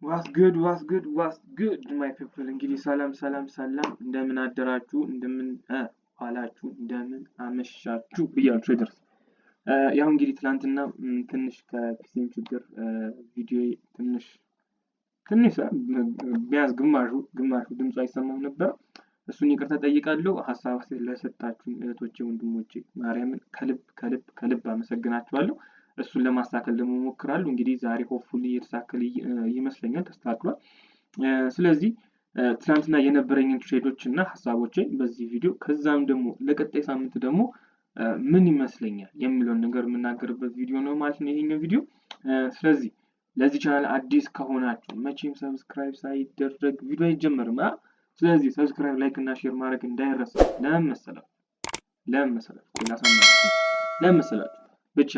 What's good my people እንግዲህ ሰላም እንደምን አደራችሁ እንደምን ዋላችሁ እንደምን አመሻችሁ ብያለሁ ትሬደርስ ያው እንግዲህ ትላንትና ትንሽ ከፒሲም ችግር ቪዲዮ ትንሽ ቢያንስ ግማሹ ድምፁ አይሰማም ነበር እሱን ይቅርታ ጠይቃለሁ ሐሳብ ስለሰጣችሁ እህቶቼ ወንድሞቼ ማርያምን ከልብ አመሰግናችኋለሁ እሱን ለማስተካከል ደግሞ ሞክራለሁ እንግዲህ ዛሬ ሆፕፉሊ የተሳካለ ይመስለኛል ተስተካክሏል ስለዚህ ትላንትና የነበረኝን ትሬዶች እና ሐሳቦቼን በዚህ ቪዲዮ ከዛም ደግሞ ለቀጣይ ሳምንት ደግሞ ምን ይመስለኛል የሚለውን ነገር የምናገርበት ቪዲዮ ነው ማለት ነው ይሄኛው ቪዲዮ ስለዚህ ለዚህ ቻናል አዲስ ከሆናችሁ መቼም ሰብስክራይብ ሳይደረግ ቪዲዮ አይጀመርም ስለዚህ ሰብስክራይብ ላይክ እና ሼር ማድረግ እንዳይረሳ ለምን መሰላችሁ ብቻ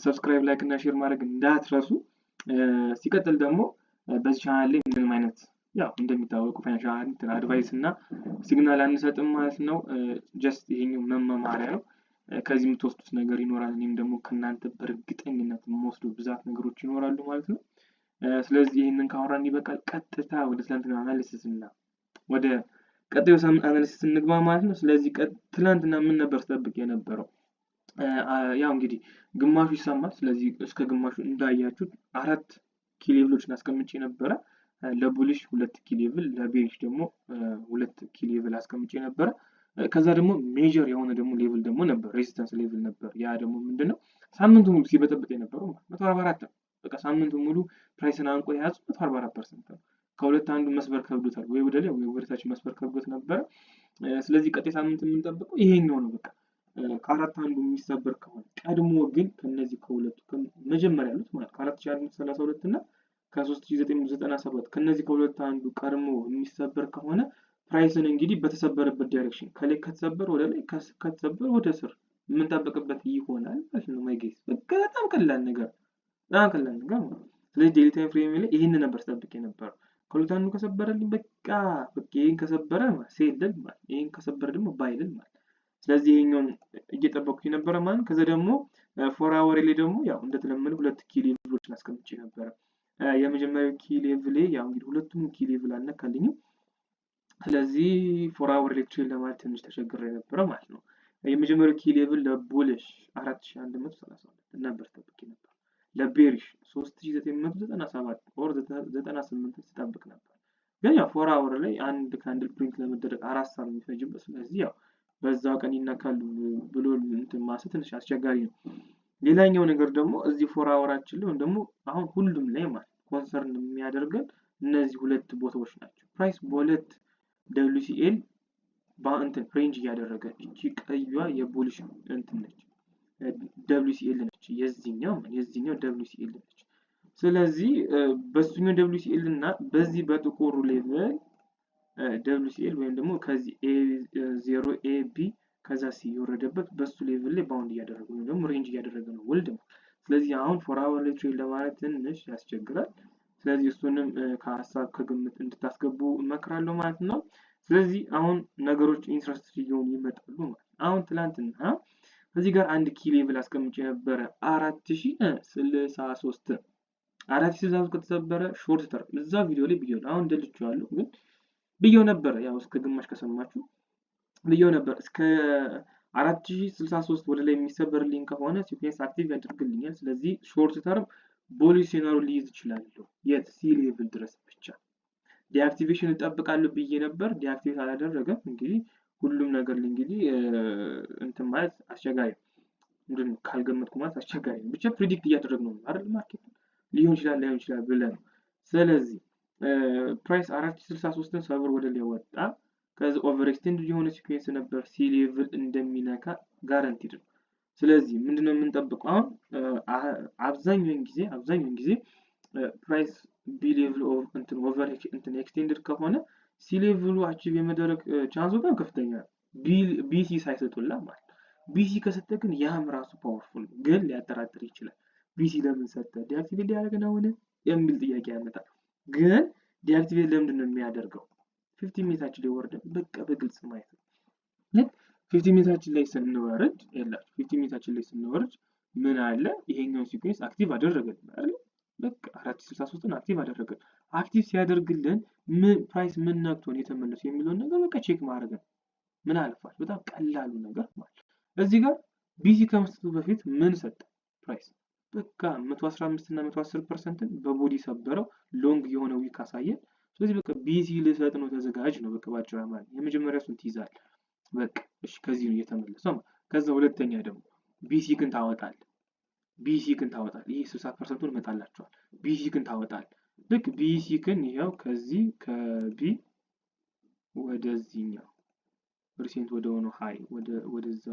ሰብስክራይብ ላይክ እና ሼር ማድረግ እንዳትረሱ ሲቀጥል ደግሞ በዚህ ቻናል ላይ ምንም አይነት ያው እንደሚታወቀው ፋይናንሻል አድቫይስ እና ሲግናል አንሰጥም ማለት ነው ጀስት ይሄኛው መማማሪያ ነው ከዚህ የምትወስዱት ነገር ይኖራል እኔም ደግሞ ከናንተ በእርግጠኝነት የምወስደው ብዛት ነገሮች ይኖራሉ ማለት ነው ስለዚህ ይሄንን ካወራን ይበቃል ቀጥታ ወደ ትላንትና አናሊሲስ እና ወደ ቀጣዩ ሳምንት አናሊሲስ እንግባ ማለት ነው ስለዚህ ትላንትና ምን ነበር ተጠብቅ የነበረው ያው እንግዲህ ግማሹ ይሰማል ስለዚህ እስከ ግማሹ እንዳያችሁት 4 ኪ ሌቭሎችን አስቀምጬ ነበር ለቡሊሽ 2 ኪ ሌቭል ለቤሪሽ ደግሞ 2 ኪ ሌቭል አስቀምጬ ነበር ከዛ ደግሞ ሜጀር የሆነ ደግሞ ሌቭል ደግሞ ነበር ሬዚስታንስ ሌቭል ነበር ያ ደግሞ ምንድነው ሳምንቱ ሙሉ ሲበጠብጥ የነበረው 144 በቃ ሳምንቱ ሙሉ ፕራይስን አንቆ ያዘው 144% ነው ከሁለት አንዱ መስበር ከብዶታል ወይ ወደ ላይ ወይ ወደ ታች መስበር ከብዶት ነበር ስለዚህ ቀጣይ ሳምንት የምንጠብቀው ይሄኛው ነው በቃ ከአራት አንዱ የሚሰበር ከሆነ ቀድሞ ግን ከነዚህ ከሁለቱ መጀመሪያ ያሉት ማለት ከ4132 እና ከ3997 ከነዚህ ከሁለቱ አንዱ ቀድሞ የሚሰበር ከሆነ ፕራይስን እንግዲህ በተሰበረበት ዳይሬክሽን ከላይ ከተሰበር ወደ ላይ ከተሰበር ወደ ስር የምንጠብቅበት ይሆናል ማለት ነው ማይጌስ በጣም ቀላል ነገር ስለዚህ ዴይሊ ታይም ፍሬም ላይ ይሄን ነበር ተጠብቄ ነበር ከሁለቱ አንዱ ከሰበረልኝ በቃ ይሄን ከሰበረ ሴልል ማለት ይሄን ከሰበረ ደግሞ ባይልል ማለት ስለዚህ ይሄኛውን እየጠበቅኩ ነበር ማለት ከዛ ደግሞ 4 አወር ላይ ደግሞ ያው እንደተለመደ 2 ኪ ሌቭሎችን አስቀምጬ ነበር የመጀመሪያው ኪ ሌቭል ያው እንግዲህ ሁለቱም ኪ ሌቭል አነካልኝ ስለዚህ 4 አወር ላይ ትሬድ ለማለት ትንሽ ተቸግሬ ነበር ማለት ነው የመጀመሪያው ኪ ሌቭል ለቡሊሽ 4132 ነበር ተጠብቄ ነበር ለቤሪሽ 3997 ኦር 98 ተጠብቅ ነበር ግን ያው 4 አወር ላይ አንድ ካንድል ፕሪንት ለመደረግ 4 ሰዓት የሚፈጅበት ስለዚህ ያው በዛው ቀን ይነካሉ ብሎ እንትን ማሰብ ትንሽ አስቸጋሪ ነው ሌላኛው ነገር ደግሞ እዚህ 4 አወራችን ላይ ደግሞ አሁን ሁሉም ላይ ማለት ኮንሰርን የሚያደርገን እነዚህ ሁለት ቦታዎች ናቸው ፕራይስ በሁለት WCL በእንትን ሬንጅ እያደረገ እቺ ቀይዋ የቡሊሽ እንትን ነች WCL ነች የዚህኛው WCL ነች ስለዚህ በሱኛው WCL እና በዚህ በጥቁሩ ሌቭል WCL ወይም ደግሞ ከዚህ A0 AB ከዛ C የወረደበት በሱ ሌቭል ላይ ባውንድ እያደረገ ነው ደግሞ ሬንጅ እያደረገ ነው ወልድ ስለዚህ አሁን 4 አወር ላይ ትሬድ ለማለት ትንሽ ያስቸግራል ስለዚህ እሱንም ከሐሳብ ከግምት እንድታስገቡ እመክራለሁ ማለት ነው ስለዚህ አሁን ነገሮች ኢንትረስቲንግ ይሆኑ ይመጣሉ ማለት አሁን ትላንትና እዚህ ጋር አንድ ኪ ሌቭል አስቀምጬ ነበር 4063 4063 ከተሰበረ ሾርት ተርም እዛ ቪዲዮ ላይ ቢሆን አሁን እንደልቻለሁ ግን ብየው ነበር ያው እስከ ግማሽ ከሰማችሁ ብየው ነበር እስከ 4063 ወደ ላይ የሚሰበርልኝ ከሆነ ሲኩዌንስ አክቲቭ ያደርግልኛል ስለዚህ ሾርት ተርም ቡሊሽ ሲናሪዮ ሊይዝ ይችላል የት ሲ ሌቭል ድረስ ብቻ ዲአክቲቬሽን እጠብቃለሁ ብዬ ነበር ዲአክቲቬት አላደረገም እንግዲህ ሁሉም ነገር እንግዲህ እንትን ማለት አስቸጋሪ እንደን ካልገመትኩ ማለት አስቸጋሪ ብቻ ፕሪዲክት እያደረግነው አይደል ማርኬት ሊሆን ይችላል ብለን ስለዚህ ፕራይስ 4063ን ሰብር ወደ ላይ ወጣ ከዛ ኦቨር ኤክስቴንድ የሆነ ሲኩዌንስ ነበር ሲ ሌቭል እንደሚነካ ጋራንቲድ ነው ስለዚህ ምንድነው የምንጠብቀው አብዛኛውን ጊዜ ፕራይስ ቢ ሌቭል ኦፍ እንትን ኦቨር እንትን ኤክስቴንድድ ከሆነ ሲ ሌቭሉ አቺቭ የመደረግ ቻንሱ በጣም ከፍተኛ ቢሲ ሳይሰጡላ ማለት ቢሲ ከሰጠ ግን ያም ራሱ ፓወርፉል ግን ሊያጠራጥር ይችላል ቢሲ ለምን ሰጠ ዲአክቲቬት ሊያደርግ ነው የሚል ጥያቄ ያመጣል ግን ዲአክቲቬት ለምንድን ነው የሚያደርገው 50 ሜታችን ላይ ወርደን በቃ በግልጽ ማየት ነው 50 ሜታችን ላይ ስንወርድ 50 ሜታችን ላይ ስንወርድ ምን አለ ይሄኛው ሲኩዌንስ አክቲቭ አደረገልን አይደል በቃ 463ን አክቲቭ አደረገ። አክቲቭ ሲያደርግልን ምን ፕራይስ ምን ነክቶን የተመለሰው የሚለውን ነገር በቃ ቼክ ማድረግ ነው። ምን አልፋል በጣም ቀላሉ ነገር ማለት እዚህ ጋር ቢሲ ከመስጠቱ በፊት ምን ሰጠ ፕራይስ በቃ 115 እና 110% በቦዲ ሰበረው ሎንግ የሆነ ዊክ አሳየን። ስለዚህ በቃ ቢሲ ልሰጥ ነው ተዘጋጅ ነው በቃ ባጭሩ ማለት የመጀመሪያ እሱን ትይዛል። በቃ እሺ ከዚህ ነው የተመለሰው። ከዛ ሁለተኛ ደግሞ ቢሲ ግን ታወጣል። ቢሲ ግን ታወጣል። ይሄ 60%ን መጣላቸዋል። ቢሲ ግን ታወጣል። ልክ ቢሲ ግን ይሄው ከዚህ ከቢ ወደዚህኛው ፐርሰንት ወደ ሆነው ሃይ ወደዛ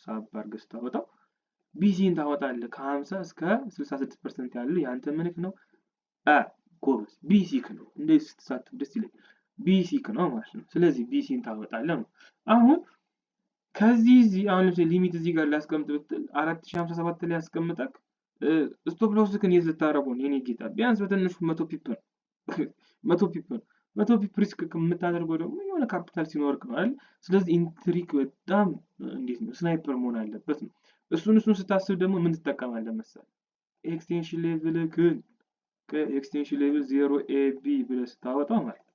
ሳብ አድርገህ ስታወጣው ቢሲን ታወጣለህ። ከ50 እስከ 66% ያለው ያንተ ምንክ ነው? ጎበዝ ቢሲክ ነው። እንደዚህ ስትሳተፍ ደስ ይላል። ቢሲክ ነው ማለት ነው። ስለዚህ ቢሲን ታወጣለህ ነው። አሁን ከዚህ አሁን ለምሳሌ ሊሚት እዚህ ጋር ላስቀምጥ ብትል 4057 ላይ ያስቀምጣክ ስቶፕ ሎስ ግን የት ልታረገው ነው? የኔ ጌታ ቢያንስ በትንሹ 100 ፒፕ ነው። 100 ፒፕ ሪስክ ከምታደርገው ደግሞ የሆነ ካፒታል ሲኖርክ ነው አይደል? ስለዚህ ኢንትሪክ በጣም እንዴት ነው ስናይፐር መሆን አለበት ነው። እሱን ስታስብ ደግሞ ምን ትጠቀማለህ መሰለህ? ኤክስቴንሽን ሌቭልክን ከኤክስቴንሽን ሌቭል 0 ኤቢ ብለህ ስታወጣው ማለት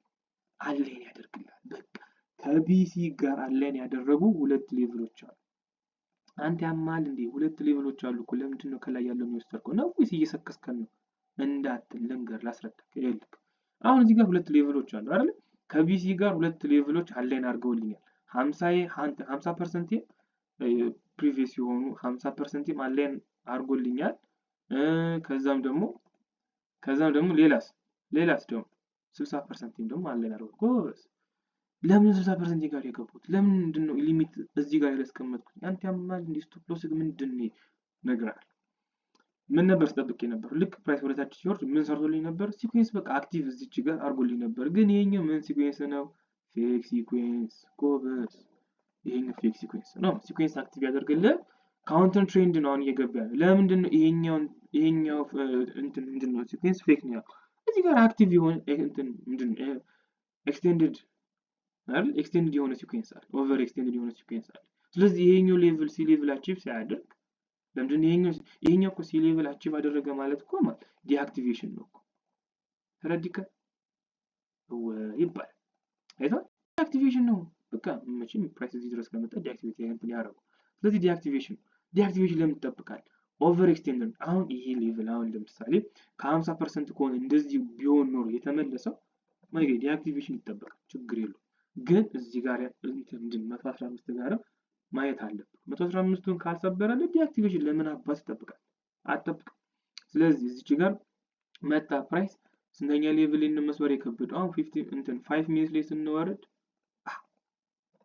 አላይን ያደርግልሃል። በቃ ከቢሲ ጋር አላይን ያደረጉ ሁለት ሌቭሎች አሉ። አንተ ያማል እንዴ ሁለት ሌቭሎች አሉ እኮ ለምንድን ነው ከላይ ያለው የሚወስተርከው ነው ወይስ እየሰከስከን ነው? እንዳትል ልንገር ላስረዳክ። ይልክ አሁን እዚህ ጋር ሁለት ሌቭሎች አሉ አይደል? ከቢሲ ጋር ሁለት ሌቭሎች አላይን አድርገውልኛል። 50% ፕሪቪየስ የሆኑ 50% አላይን አድርጎልኛል። ከዛም ደግሞ ሌላስ ደግሞ 60% ደግሞ አላይን አድርጎ ጎበዝ። ለምን 60% ጋር የገቡት ለምንድን ነው ሊሚት እዚህ ጋር ያስቀመጥኩት? አንተ ያማል እንዴ ስቶፕ ሎስ ምንድን ነው ነግራል? ምን ነበር ስጠብቅ ነበር? ልክ ፕራይስ ወደታች ሲወርድ ምን ሰርቶልኝ ነበር? ሲኩዌንስ በቃ አክቲቭ እዚች ጋር አድርጎልኝ ነበር። ግን ይሄኛው ምን ሲኩዌንስ ነው? ፌክ ሲኩዌንስ ጎበዝ። ይሄኛው ፌክ ሲኩዌንስ ነው። ሲኩዌንስ አክቲቭ ያደርግልህ ካውንተር ትሬንድ ነው አሁን እየገባ ያለው። ለምንድን ነው ይሄኛው ምንድን ነው ሲኩዌንስ ፌክ ነው? እዚህ ጋር አክቲቭ የሆነ ምንድን ነው ኤክስቴንድድ አይደል? ኤክስቴንድድ የሆነ ሲኩዌንስ አለ። ኦቨር ኤክስቴንድድ የሆነ ሲኩዌንስ አለ። ስለዚህ ይሄኛው ሌቭል ሲ ሌቭል አቺቭ ሲያደርግ ለምንድን ነው ይሄኛው እኮ ሲ ሌቭል አቺቭ አደረገ ማለት እኮ ማለት ዲአክቲቬሽን ነው እኮ ተረዲከ ይባላል። አይተህ ዲአክቲቬሽን ነው በቃ መቼም ፕራይስ እዚህ ድረስ ከመጣ ዲአክቲቬት ያደርጋል። ስለዚህ ዲአክቲቬሽን ለምን ይጠብቃል? ኦቨር ኤክስቴንድድ አሁን ይሄ ሌቭል አሁን ለምሳሌ ከ50% ከሆነ እንደዚህ ቢሆን ኖሮ የተመለሰው ማይገ ዲአክቲቬሽን ይጠበቃል። ችግር የለውም። ግን እዚህ ጋር ምንድን 115 ጋር ማየት አለብን። 115ን ካልሰበረልህ ዲአክቲቬሽን ለምን አባስ ይጠብቃል? አትጠብቅም። ስለዚህ እዚች ጋር መጣ ፕራይስ ስንተኛ ሌቭል መስበር የከበደው አሁን 5 ሚኒት ላይ ስንወርድ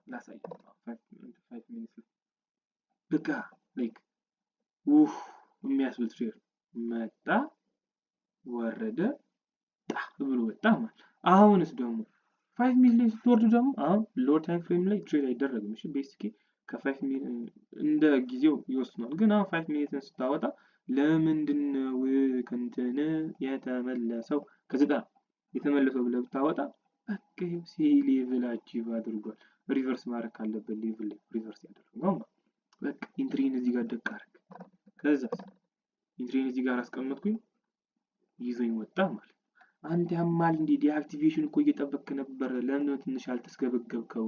ላሳይ 5 ሚኒት በቃ ላይክ የሚያስብል ትሬድ መጣ ወረደ ብሎ ወጣ ማለት። አሁንስ ደግሞ 5 ሚኒት ላይ ስትወርድ ደግሞ አሁን ሎ ታይም ፍሬም ላይ ትሬድ አይደረግም። እሺ ቤሲክሊ ከ5 ሚኒት እንደ ጊዜው ይወስናል። ግን አሁን 5 ሚኒትን ስታወጣ ለምንድነው ከእንትን የተመለሰው ከ9 የተመለሰው ብለህ ብታወጣ በቃ ሲ ሌቭል አቺቭ አድርጓል። ሪቨርስ ማድረግ ካለበት ሌቭል ላይ ሪቨርስ ያደርጋል። በቃ ኢንትሪን እዚህ ጋር ደቅ አደረግ። ከዛ ኢንትሪን እዚህ ጋር አስቀመጥኩኝ ይዞኝ ወጣ ማለት። አንተ ያማል እንዴ ዲአክቲቬሽን እኮ እየጠበቅክ ነበር። ለምን ትንሽ አልተስገበገብከው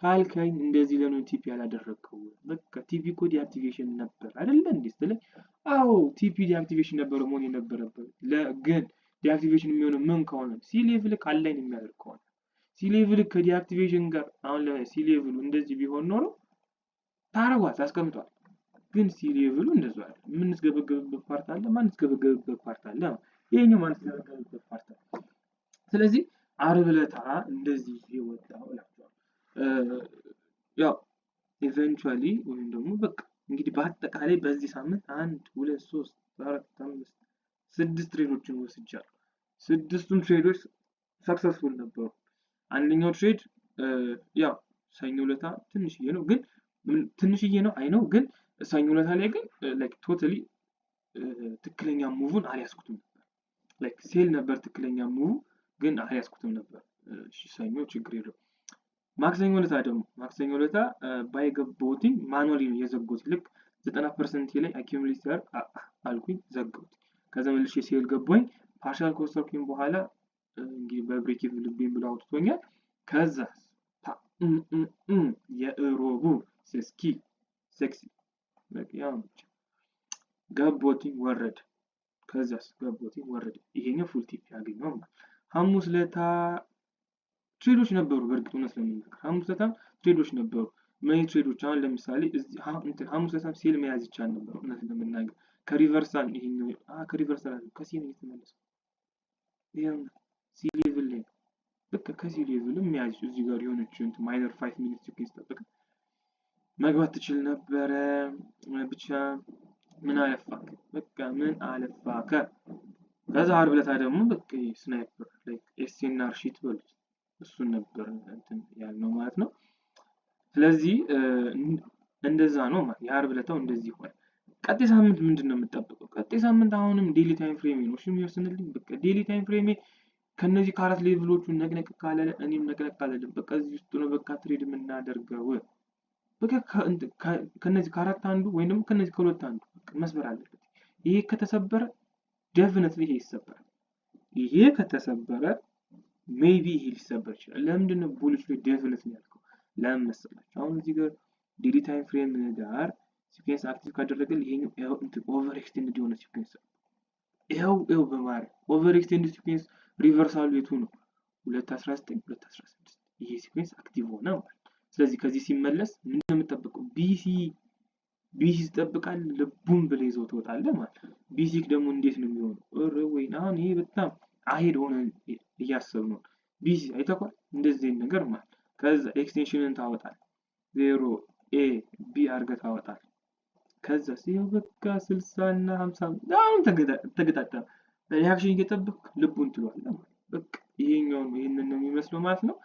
ካልከኝ እንደዚህ ለምን ቲፒ ያላደረግከው? በቃ ቲፒ እኮ ዲአክቲቬሽን ነበር አይደለ እንዴ ስትለኝ፣ አዎ ቲፒ ዲአክቲቬሽን ነበር መሆን የነበረበት። ግን ዲአክቲቬሽን የሚሆነው ምን ከሆነ ሲ ሌቭል ካላይን የሚያደርግ ከሆነ ሲ ሌቭል ከዲአክቲቬሽን ጋር አሁን ለምን ሲ ሌቭሉ እንደዚህ ቢሆን ኖሮ ታረጋት አስቀምጧል። ግን ሲ ሌቭሉ እንደዚህ አይደል። ምን ስገበገብበት ፓርት አለ፣ ማን ስገበገብበት ፓርት አለ። ይሄኛው ማን ስገበገብበት ፓርት አለ። ስለዚህ ዓርብ ዕለት እንደዚህ ይወጣው እላችኋለሁ። ያው ኢቨንቹአሊ ወይም ደግሞ በቃ እንግዲህ በአጠቃላይ በዚህ ሳምንት 1 2 3 4 5 6 ትሬዶችን ወስጃለሁ። 6ቱም ትሬዶች ሰክሰስፉል ነበሩ። አንደኛው ትሬድ ያው ሰኞ ዕለት ትንሽዬ ነው ግን ትንሽዬ ነው አይ ነው ግን ሰኞ ዕለት ላይ ግን ላይክ ቶታሊ ትክክለኛ ሙቭን አልያዝኩትም ነበር። ላይክ ሴል ነበር ትክክለኛ ሙቭ ግን አልያዝኩትም ነበር። እሺ ሰኞ ችግር የለውም። ማክሰኞ ዕለት ባይገባውኝ ማኑዋሊ ነው የዘጋሁት። ልክ 90% ላይ አኪሙሌተር አልኩኝ ዘጋሁት። ከዛ መልሼ ሴል ገባኝ ፓርሻል ከወሰድኩኝ በኋላ እንግዲህ በብሬክ ኢቭን ልቤን ብሎ አውጥቶኛል። ከዛ የእሮቡ ስስኪ ሴክሲ ያው ገቦትኝ ወረደ። ከዛስ ገቦትኝ ወረደ። ይሄኛው ፉል ቲፕ ያገኘው ማለት ሐሙስ ለታ ትሬዶች ነበሩ። በእርግጥ እውነት ለመናገር ሐሙስ ለታም ትሬዶች ነበሩ። ምን ትሬዶች? አሁን ለምሳሌ እዚህ ሐሙስ ለታም ሴል መያዝ ይቻል ነበር እውነት ለመናገር ከሪቨርሳል ይሄኛው ከሪቨርሳል ከሲ ነው የተመለሰው። ይሄው ሲ ሌቭል ላይ በቃ ከሲ ሌቭል መያዝ እዚህ ጋር የሆነች ማይነር 5 ሚኒትስ ሲኩዌንስ ጠብቀ መግባት ትችል ነበረ። ብቻ ምን አለፋክ በቃ ምን አለፋከ። ከዛ ዓርብ ዕለት ደግሞ በቃ ስናይፐር ላይክ ኤስኤንአር ሺት በሉት እሱን ነበር እንትን ያልነው ማለት ነው። ስለዚህ እንደዛ ነው ማለት የዓርብ ዕለታው እንደዚህ ሆነ። ቀጣይ ሳምንት ምንድነው የምጠብቀው? ቀጣይ ሳምንት አሁንም ዴሊ ታይም ፍሬም ነው እሺ የሚወስንልኝ። በቃ ዴሊ ታይም ፍሬም ከነዚህ ከአራት ሌቭሎቹ ነቅነቅ ካለ እኔም ነቅነቅ ካለልኝ በቃ እዚህ ውስጥ ነው በቃ ትሬድ የምናደርገው። በቃ ከነዚህ ከአራት አንዱ ወይንም ደግሞ ከነዚህ ከሁለት አንዱ መስበር አለበት። ይሄ ከተሰበረ ዴፊኒትሊ ይሄ ይሰበራል። ይሄ ከተሰበረ ሜቢ ይሄ ሊሰበር ይችላል። ለምንድን ነው ቡሊሽ ላይ ዴፊኒትሊ ያልከው? ለምን መሰላችሁ? አሁን እዚህ ጋር ዴሊ ታይም ፍሬም ጋር ሲኩዌንስ አክቲቭ ካደረገል ይሄኛው ያው ኦቨር ኤክስቴንድድ የሆነ ሲኩዌንስ ይሄው በማር ኦቨር ኤክስቴንድድ ሲኩዌንስ ሪቨርሳል ቤቱ ነው 219 216 ይሄ ሲኩዌንስ አክቲቭ ሆነ ማለት። ስለዚህ ከዚህ ሲመለስ ምን ነው የምጠብቀው? ቢሲ ይጠብቃል ልቡን ብለ ይዘው ትወጣለህ ማለት። ቢሲክ ደግሞ እንዴት ነው የሚሆነው? ኦር ወይና አሁን ይሄ በጣም አሄድ ሆነ እያሰብነው ቢሲ አይተኳል እንደዚህ ነገር ማለት። ከዛ ኤክስቴንሽንን ታወጣል 0 ኤ ቢ አርገ ታወጣል። ከዛ ሲው በቃ 60 እና 50 አሁን ተገጣጣ ሪአክሽን እየጠበቅ ልቡን ትሏለህ ማለት። በቃ ይሄኛው ይሄንን ነው የሚመስለው ማለት ነው።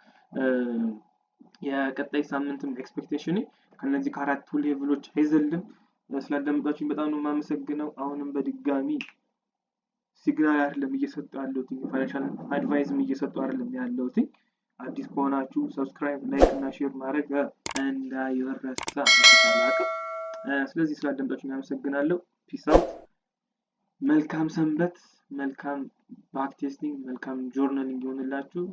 የቀጣይ ሳምንትም ኤክስፔክቴሽን ከነዚህ ከአራቱ ሌቭሎች አይዘልም። ስላዳመጣችሁኝ በጣም ነው የማመሰግነው። አሁንም በድጋሚ ሲግናል አይደለም እየሰጠው ያለሁት ፋይናንሻል አድቫይስም እየሰጠው አይደለም ያለሁት። አዲስ ከሆናችሁ ሰብስክራይብ፣ ላይክ እና ሼር ማድረግ እንዳይረሳ ማለት። ስለዚህ ስላዳመጣችሁኝ አመሰግናለሁ። ፒስ አውት። መልካም ሰንበት፣ መልካም ባክ ቴስቲንግ፣ መልካም ጆርናሊንግ ይሆንላችሁ።